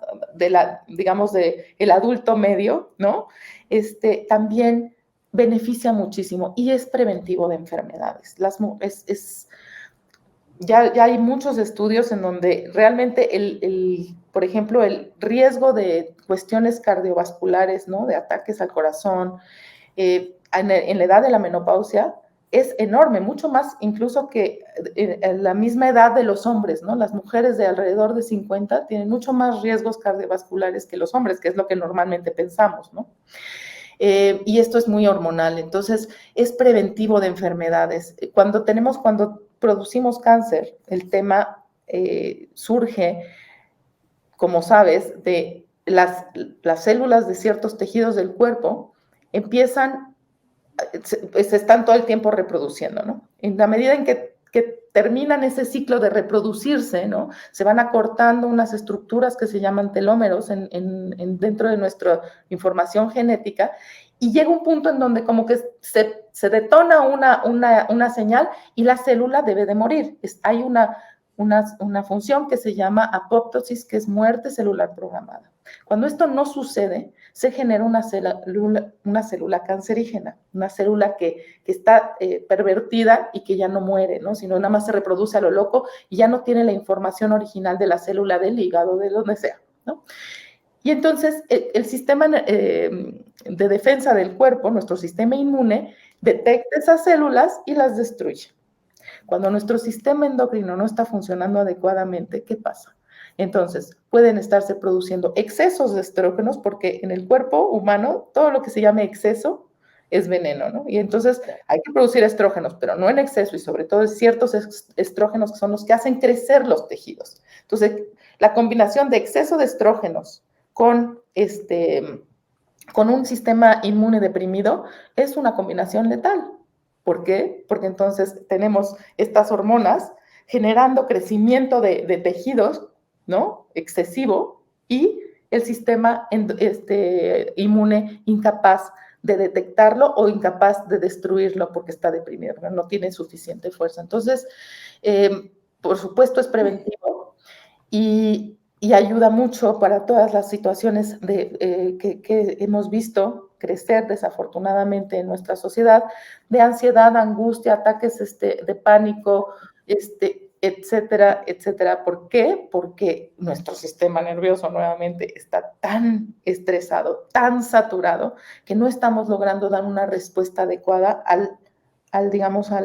digamos, el adulto medio, ¿no? También beneficia muchísimo y es preventivo de enfermedades. Ya hay muchos estudios en donde realmente por ejemplo, el riesgo de cuestiones cardiovasculares, ¿no? De ataques al corazón, en la edad de la menopausia, es enorme, mucho más incluso que en la misma edad de los hombres, ¿no? Las mujeres de alrededor de 50 tienen mucho más riesgos cardiovasculares que los hombres, que es lo que normalmente pensamos, ¿no? Y esto es muy hormonal, entonces es preventivo de enfermedades. Cuando producimos cáncer, el tema surge, como sabes, de las células de ciertos tejidos del cuerpo empiezan, se están todo el tiempo reproduciendo, ¿no? En la medida en que terminan ese ciclo de reproducirse, ¿no? Se van acortando unas estructuras que se llaman telómeros dentro de nuestra información genética, y llega un punto en donde como que se detona una señal y la célula debe de morir. Hay una función que se llama apoptosis, que es muerte celular programada. Cuando esto no sucede, se genera una célula cancerígena, una célula que está pervertida y que ya no muere, ¿no? Sino nada más se reproduce a lo loco y ya no tiene la información original de la célula del hígado, de donde sea, ¿no? Y entonces el sistema de defensa del cuerpo, nuestro sistema inmune, detecta esas células y las destruye. Cuando nuestro sistema endocrino no está funcionando adecuadamente, ¿qué pasa? Entonces, pueden estarse produciendo excesos de estrógenos, porque en el cuerpo humano todo lo que se llame exceso es veneno, ¿no? Y entonces hay que producir estrógenos, pero no en exceso, y sobre todo ciertos estrógenos que son los que hacen crecer los tejidos. Entonces, la combinación de exceso de estrógenos con un sistema inmune deprimido es una combinación letal. ¿Por qué? Porque entonces tenemos estas hormonas generando crecimiento de tejidos, ¿no? Excesivo, y el sistema inmune incapaz de detectarlo o incapaz de destruirlo porque está deprimido, no tiene suficiente fuerza. Entonces, por supuesto, es preventivo y ayuda mucho para todas las situaciones que hemos visto crecer desafortunadamente en nuestra sociedad, de ansiedad, angustia, ataques de pánico, etcétera, etcétera. ¿Por qué? Porque nuestro sistema nervioso nuevamente está tan estresado, tan saturado, que no estamos logrando dar una respuesta adecuada digamos, a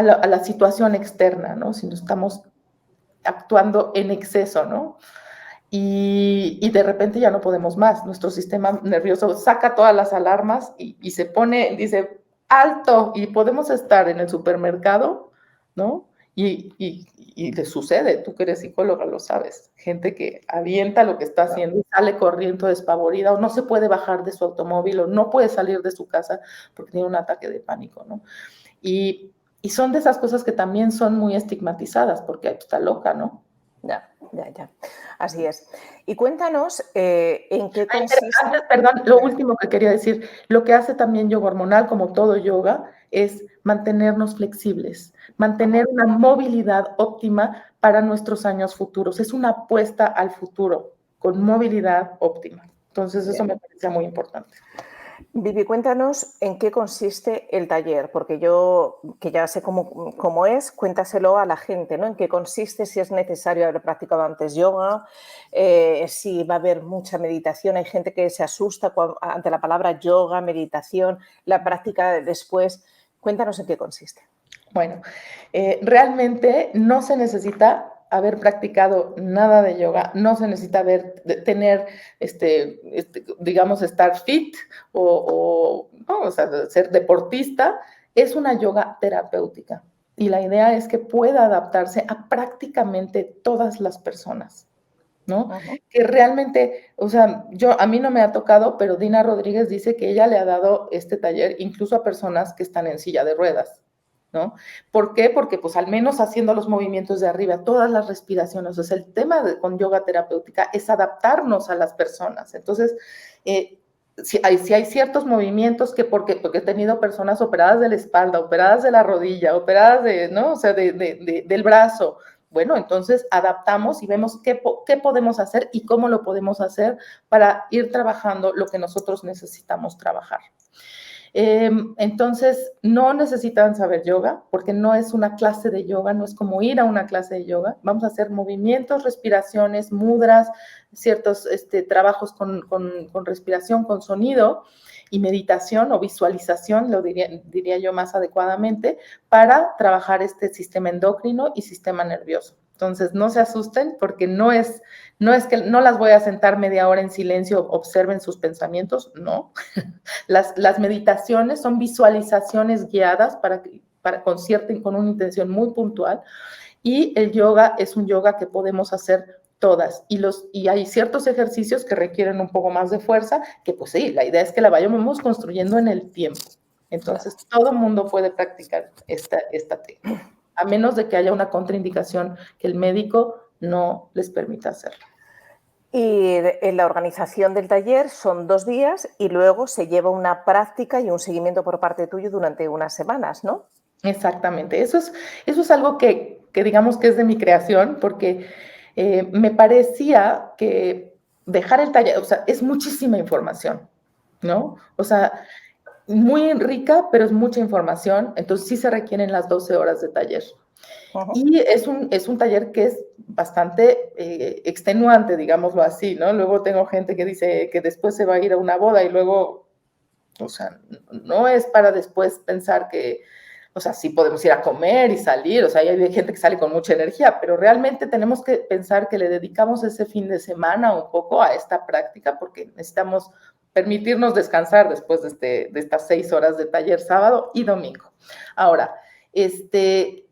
la situación externa, ¿no? Si no estamos actuando en exceso, ¿no? Y de repente ya no podemos más. Nuestro sistema nervioso saca todas las alarmas y se pone, dice, alto, y podemos estar en el supermercado, ¿no? Y le sucede, tú que eres psicóloga lo sabes, gente que avienta lo que está haciendo y sale corriendo despavorida, o no se puede bajar de su automóvil, o no puede salir de su casa porque tiene un ataque de pánico, ¿no? Y son de esas cosas que también son muy estigmatizadas, porque está loca, ¿no? Ya. Así es. Y cuéntanos en qué consiste... Antes, perdón, lo último que quería decir, lo que hace también yoga hormonal, como todo yoga, es mantenernos flexibles, mantener una movilidad óptima para nuestros años futuros. Es una apuesta al futuro con movilidad óptima. Entonces, eso me parece muy importante. Vivi, cuéntanos en qué consiste el taller, porque yo, que ya sé cómo es, cuéntaselo a la gente, ¿no? En qué consiste, si es necesario haber practicado antes yoga, si va a haber mucha meditación. Hay gente que se asusta ante la palabra yoga, meditación, la práctica después. Cuéntanos en qué consiste. Bueno, realmente no se necesita haber practicado nada de yoga, no se necesita tener, digamos, estar fit o sea, ser deportista. Es una yoga terapéutica y la idea es que pueda adaptarse a prácticamente todas las personas, ¿no? Que realmente, o sea, a mí no me ha tocado, pero Dina Rodríguez dice que ella le ha dado este taller incluso a personas que están en silla de ruedas, ¿no? ¿Por qué? Porque pues al menos haciendo los movimientos de arriba, todas las respiraciones, o sea, el tema con yoga terapéutica es adaptarnos a las personas. Entonces, si hay ciertos movimientos porque he tenido personas operadas de la espalda, operadas de la rodilla, operadas ¿no? O sea, del brazo. Bueno, entonces adaptamos y vemos qué podemos hacer y cómo lo podemos hacer para ir trabajando lo que nosotros necesitamos trabajar. Entonces, no necesitan saber yoga, porque no es una clase de yoga, no es como ir a una clase de yoga. Vamos a hacer movimientos, respiraciones, mudras, ciertos trabajos con respiración, con sonido y meditación o visualización, lo diría yo más adecuadamente, para trabajar este sistema endocrino y sistema nervioso. Entonces, no se asusten porque no es que no las voy a sentar media hora en silencio, observen sus pensamientos, no. Las meditaciones son visualizaciones guiadas con una intención muy puntual, y el yoga es un yoga que podemos hacer todas, y hay ciertos ejercicios que requieren un poco más de fuerza, que pues sí, la idea es que la vayamos construyendo en el tiempo. Entonces, todo el mundo puede practicar esta técnica, a menos de que haya una contraindicación que el médico no les permita hacerlo. Y en la organización del taller son 2 días y luego se lleva una práctica y un seguimiento por parte tuyo durante unas semanas, ¿no? Exactamente. Eso es algo que digamos que es de mi creación, porque me parecía que dejar el taller, o sea, es muchísima información, ¿no? O sea, muy rica, pero es mucha información, entonces sí se requieren las 12 horas de taller. Y es un taller que es bastante extenuante, digámoslo así, ¿no? Luego tengo gente que dice que después se va a ir a una boda y luego, o sea, no es para después pensar que, o sea, sí podemos ir a comer y salir, o sea, hay gente que sale con mucha energía, pero realmente tenemos que pensar que le dedicamos ese fin de semana un poco a esta práctica, porque necesitamos permitirnos descansar después de estas 6 horas de taller sábado y domingo. Ahora,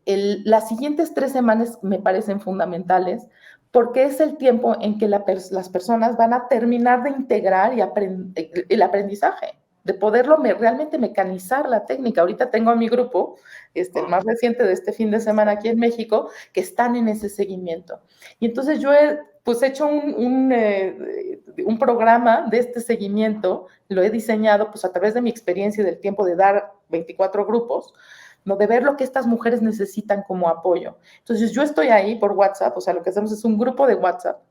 las siguientes 3 semanas me parecen fundamentales, porque es el tiempo en que las personas van a terminar de integrar el aprendizaje, de poderlo realmente mecanizar la técnica. Ahorita tengo a mi grupo, el más reciente de este fin de semana aquí en México, que están en ese seguimiento. Y entonces yo he hecho un programa de este seguimiento, lo he diseñado pues a través de mi experiencia y del tiempo de dar 24 grupos, ¿no? De ver lo que estas mujeres necesitan como apoyo. Entonces yo estoy ahí por WhatsApp, o sea, lo que hacemos es un grupo de WhatsApp,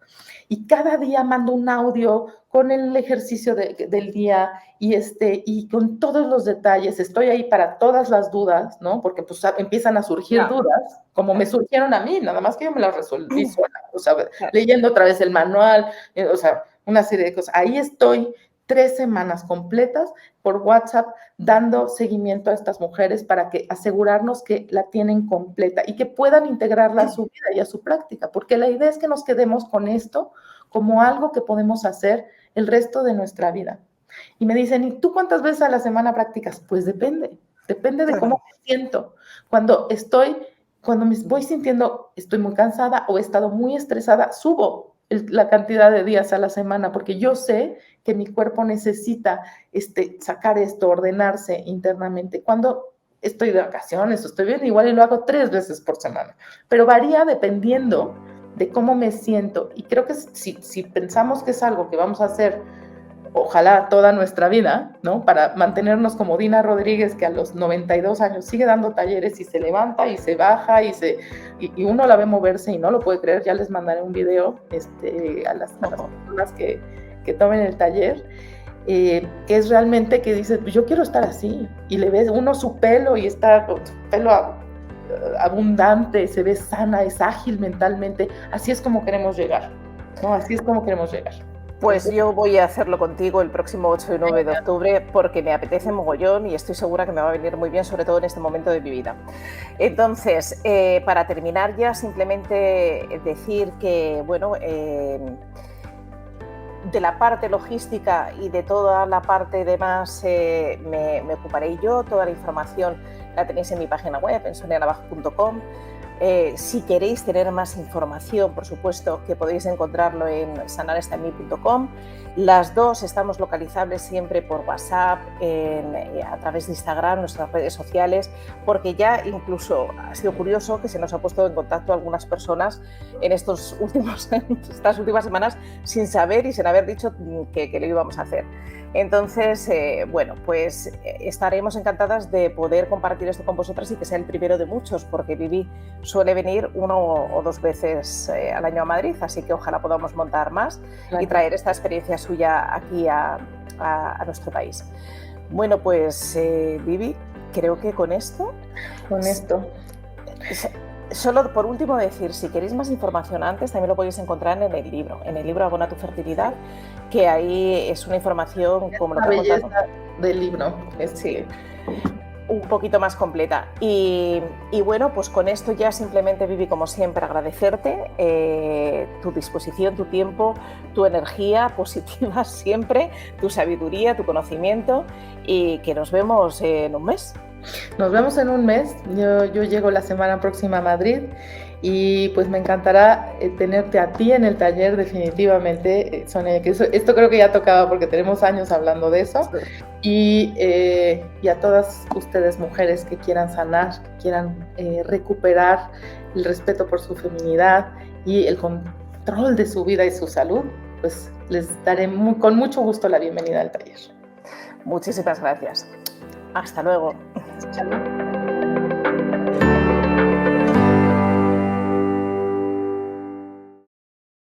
y cada día mando un audio con el ejercicio del día y con todos los detalles. Estoy ahí para todas las dudas, ¿no? Porque pues empiezan a surgir dudas, como me surgieron a mí, nada más que yo me las resolví sola, o sea, leyendo otra vez el manual, o sea, una serie de cosas. Ahí estoy 3 semanas completas por WhatsApp dando seguimiento a estas mujeres para asegurarnos que la tienen completa y que puedan integrarla a su vida y a su práctica, porque la idea es que nos quedemos con esto como algo que podemos hacer el resto de nuestra vida. Y me dicen, ¿y tú cuántas veces a la semana practicas? Pues depende de cómo me siento. Cuando me voy sintiendo, estoy muy cansada o he estado muy estresada, subo la cantidad de días a la semana, porque yo sé que mi cuerpo necesita sacar esto, ordenarse internamente. Cuando estoy de vacaciones o estoy bien, igual y lo hago 3 veces por semana, pero varía dependiendo de cómo me siento. Y creo que si pensamos que es algo que vamos a hacer, ojalá toda nuestra vida, ¿no? Para mantenernos como Dina Rodríguez, que a los 92 años sigue dando talleres y se levanta y se baja y uno la ve moverse y no lo puede creer. Ya les mandaré un video a las personas que tomen el taller, que es realmente que dice, yo quiero estar así, y le ves uno su pelo y está con su pelo abundante, se ve sana, es ágil mentalmente. Así es como queremos llegar, ¿no? Así es como queremos llegar. Pues yo voy a hacerlo contigo el próximo 8 y 9 de octubre porque me apetece mogollón y estoy segura que me va a venir muy bien, sobre todo en este momento de mi vida. Entonces, para terminar ya, simplemente decir que, bueno, de la parte logística y de toda la parte demás me ocuparé yo. Toda la información la tenéis en mi página web, en sonianavajo.com. Si queréis tener más información, por supuesto que podéis encontrarlo en sanarestami.com. Las dos estamos localizables siempre por WhatsApp, a través de Instagram, nuestras redes sociales, porque ya incluso ha sido curioso que se nos ha puesto en contacto algunas personas en estas últimas semanas sin saber y sin haber dicho que lo íbamos a hacer. Entonces, bueno, pues estaremos encantadas de poder compartir esto con vosotras y que sea el primero de muchos, porque Vivi suele venir 1 o 2 veces al año a Madrid, así que ojalá podamos montar más y traer esta experiencia suya aquí a nuestro país. Bueno, pues Vivi, creo que con esto... Solo por último decir, si queréis más información antes, también lo podéis encontrar en el libro Abona tu fertilidad, que ahí es una información como lo que ha contado del libro. Sí, un poquito más completa. Y bueno, pues con esto ya simplemente, Vivi, como siempre, agradecerte tu disposición, tu tiempo, tu energía positiva siempre, tu sabiduría, tu conocimiento, y que nos vemos en un mes. Nos vemos en un mes. Yo llego la semana próxima a Madrid y pues me encantará tenerte a ti en el taller definitivamente, Sonia, que esto creo que ya tocaba porque tenemos años hablando de eso. Y a todas ustedes mujeres que quieran sanar, que quieran recuperar el respeto por su feminidad y el control de su vida y su salud, pues les daré con mucho gusto la bienvenida al taller. Muchísimas gracias. Hasta luego. Chao.